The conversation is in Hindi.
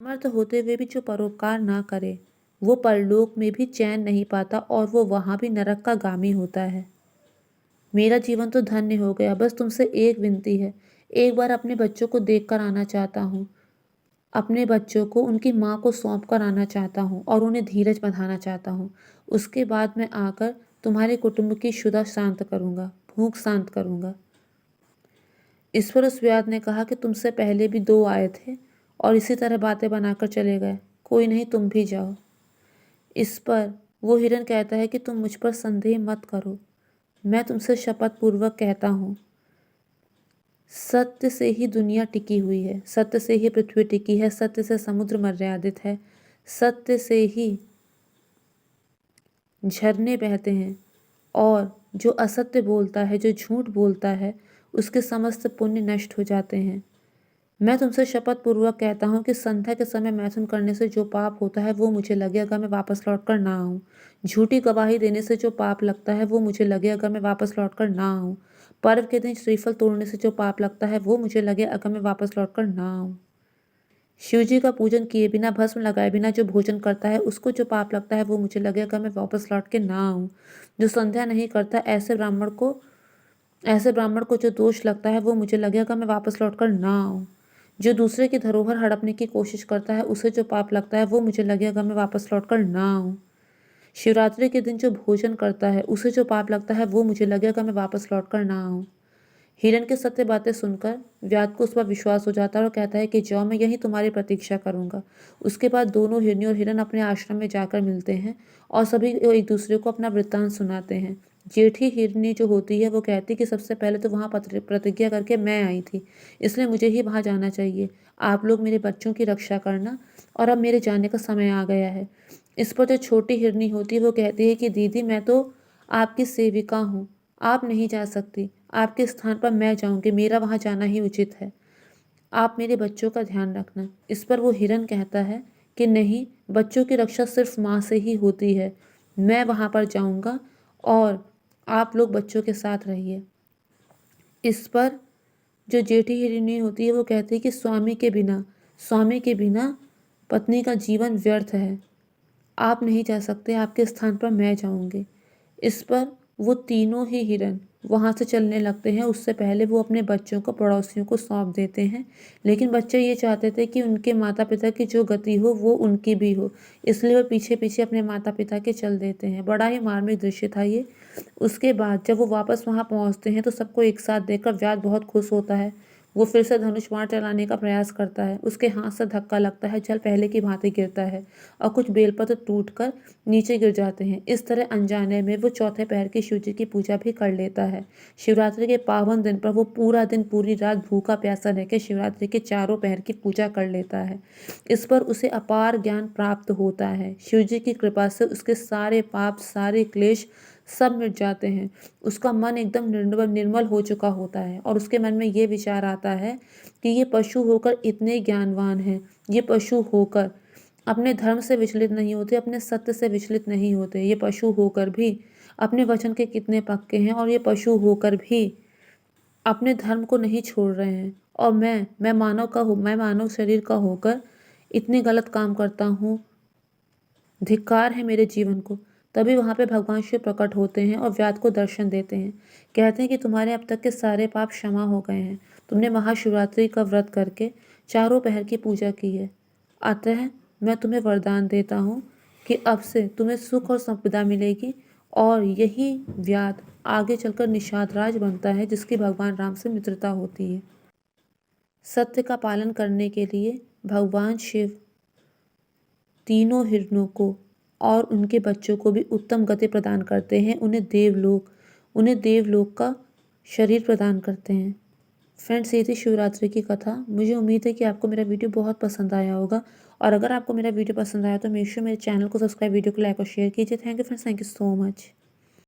समर्थ होते हुए भी जो परोपकार ना करे, वो परलोक में भी चैन नहीं पाता और वो वहाँ भी नरक का गामी होता है। मेरा जीवन तो धन्य हो गया। बस तुमसे एक विनती है, एक बार अपने बच्चों को देख कर आना चाहता हूँ। अपने बच्चों को उनकी माँ को सौंप कर आना चाहता हूँ और उन्हें धीरज बंधाना चाहता हूँ। उसके बाद मैं आकर तुम्हारे कुटुंब की क्षुधा शांत करूँगा, भूख शांत करूँगा। इस पर उस व्याध ने कहा कि तुमसे पहले भी 2 आए थे और इसी तरह बातें बनाकर चले गए। कोई नहीं, तुम भी जाओ। इस पर वो हिरन कहता है कि तुम मुझ पर संदेह मत करो। मैं तुमसे शपथ पूर्वक कहता हूँ, सत्य से ही दुनिया टिकी हुई है, सत्य से ही पृथ्वी टिकी है, सत्य से समुद्र मर्यादित है, सत्य से ही झरने बहते हैं और जो असत्य बोलता है, जो झूठ बोलता है, उसके समस्त पुण्य नष्ट हो जाते हैं। मैं तुमसे शपथ पूर्वक कहता हूँ कि संध्या के समय मैथुन करने से जो पाप होता है वो मुझे लगे अगर मैं वापस लौट कर ना आऊँ। झूठी गवाही देने से जो पाप लगता है वो मुझे लगे अगर मैं वापस लौट कर ना आऊँ। पर्व के दिन श्रीफल तोड़ने से जो पाप लगता है वो मुझे लगे अगर मैं वापस लौट कर ना आऊँ। शिव जी का पूजन किए बिना, भस्म लगाए बिना जो भोजन करता है उसको जो पाप लगता है वो मुझे लगे अगर मैं वापस लौट के ना आऊँ। जो संध्या नहीं करता ऐसे ब्राह्मण को जो दोष लगता है वो मुझे लगे अगर मैं वापस लौट कर ना आऊँ। जो दूसरे की धरोहर हड़पने की कोशिश करता है उसे जो पाप लगता है वो मुझे लगे अगर मैं वापस लौट कर ना आऊँ। शिवरात्रि के दिन जो भोजन करता है उसे जो पाप लगता है वो मुझे लगे अगर मैं वापस लौट कर ना आऊँ। हिरण की सत्य बातें सुनकर व्याध को उस पर विश्वास हो जाता है और कहता है कि जाओ, मैं यहीं तुम्हारी प्रतीक्षा करूंगा। उसके बाद दोनों हिरनी और हिरन अपने आश्रम में जाकर मिलते हैं और सभी एक दूसरे को अपना वृत्तांत सुनाते हैं। जेठी हिरनी जो होती है वो कहती कि सबसे पहले तो वहाँ प्रतिज्ञा करके मैं आई थी, इसलिए मुझे ही वहाँ जाना चाहिए। आप लोग मेरे बच्चों की रक्षा करना और अब मेरे जाने का समय आ गया है। इस पर जो छोटी हिरनी होती है वो कहती है कि दीदी, मैं तो आपकी सेविका हूँ, आप नहीं जा सकती। आपके स्थान पर मैं जाऊंगी, मेरा वहाँ जाना ही उचित है। आप मेरे बच्चों का ध्यान रखना। इस पर वो हिरन कहता है कि नहीं, बच्चों की रक्षा सिर्फ माँ से ही होती है। मैं वहाँ पर जाऊँगा और आप लोग बच्चों के साथ रहिए। इस पर जो जेठी हिरनी होती है वो कहती है कि स्वामी के बिना पत्नी का जीवन व्यर्थ है। आप नहीं जा सकते, आपके स्थान पर मैं जाऊंगी। इस पर वो तीनों ही हिरन वहाँ से चलने लगते हैं। उससे पहले वो अपने बच्चों को पड़ोसियों को सौंप देते हैं, लेकिन बच्चे ये चाहते थे कि उनके माता पिता की जो गति हो वो उनकी भी हो, इसलिए वो पीछे पीछे अपने माता पिता के चल देते हैं। बड़ा ही मार्मिक दृश्य था ये। उसके बाद जब वो वापस वहाँ पहुँचते हैं तो सबको एक साथ देखकर व्याध बहुत खुश होता है। वो फिर से धनुष बाण चलाने का प्रयास करता है। उसके हाथ से धक्का लगता है, जल पहले की भांति गिरता है और कुछ बेलपत्र टूटकर नीचे गिर जाते हैं। इस तरह अनजाने में वो चौथे पहर की शिव जी की पूजा भी कर लेता है। शिवरात्रि के पावन दिन पर वो पूरा दिन पूरी रात भूखा प्यासा रहकर शिवरात्रि के चारों पहर की पूजा कर लेता है। इस पर उसे अपार ज्ञान प्राप्त होता है। शिव जी की कृपा से उसके सारे पाप, सारे क्लेश सब मिट जाते हैं। उसका मन एकदम निर्मल हो चुका होता है और उसके मन में ये विचार आता है कि ये पशु होकर इतने ज्ञानवान हैं, ये पशु होकर अपने धर्म से विचलित नहीं होते, अपने सत्य से विचलित नहीं होते, ये पशु होकर भी अपने वचन के कितने पक्के हैं और ये पशु होकर भी अपने धर्म को नहीं छोड़ रहे हैं। और मैं मानव शरीर का होकर इतने गलत काम करता हूँ, धिक्कार है मेरे जीवन को। तभी वहाँ पे भगवान शिव प्रकट होते हैं और व्याध को दर्शन देते हैं। कहते हैं कि तुम्हारे अब तक के सारे पाप क्षमा हो गए हैं। तुमने महाशिवरात्रि का व्रत करके चारों पहर की पूजा की है। अतः मैं तुम्हें वरदान देता हूँ कि अब से तुम्हें सुख और संपदा मिलेगी और यही व्याध आगे चलकर निषाद राज बनता है, जिसकी भगवान राम से मित्रता होती है। सत्य का पालन करने के लिए भगवान शिव तीनों हिरणों को और उनके बच्चों को भी उत्तम गति प्रदान करते हैं। उन्हें देवलोक का शरीर प्रदान करते हैं। फ्रेंड्स, ये थी शिवरात्रि की कथा। मुझे उम्मीद है कि आपको मेरा वीडियो बहुत पसंद आया होगा और अगर आपको मेरा वीडियो पसंद आया तो मेरे चैनल को सब्सक्राइब, वीडियो को लाइक और शेयर कीजिए। Thank you friends, thank you so much.